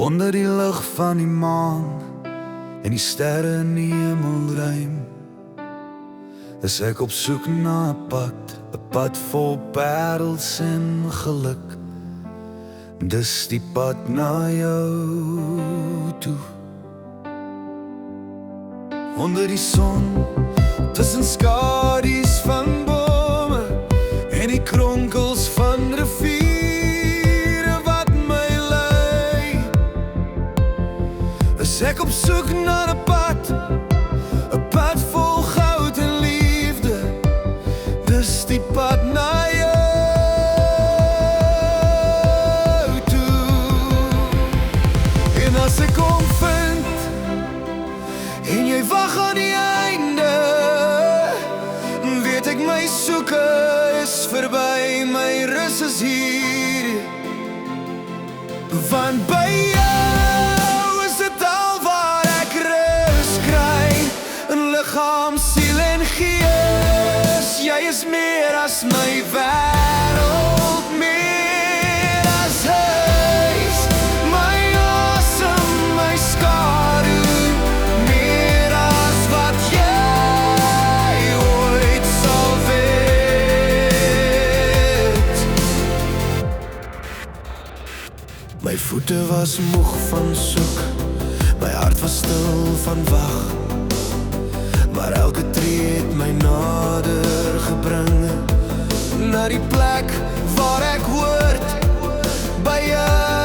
Onder die lig van die maan en die sterre in die hemelruim is ek op soek na 'n pad vol parels en geluk. Dis die pad na jou toe. Onder die son, tussen skadu's van bome en die kronkels van riviere wat my lei, is ek op soek na 'n pad vol goud en liefde. Dis die pad na jou toe. En as ek hom vind en jy wag aan die einde, weet ek my soeke is verby, my rus is hier. Want by jou is dit al waar ek rus kry, in liggaam, siel en gees. Jy is meer as my wêreld, meer as huis, my asem, my skadu, meer as wat jy ooit sal weet. My voete was moeg van soek, my hart was stil van wag, maar elke tree het my nader gebring na die plek waar ek hoort, by jou.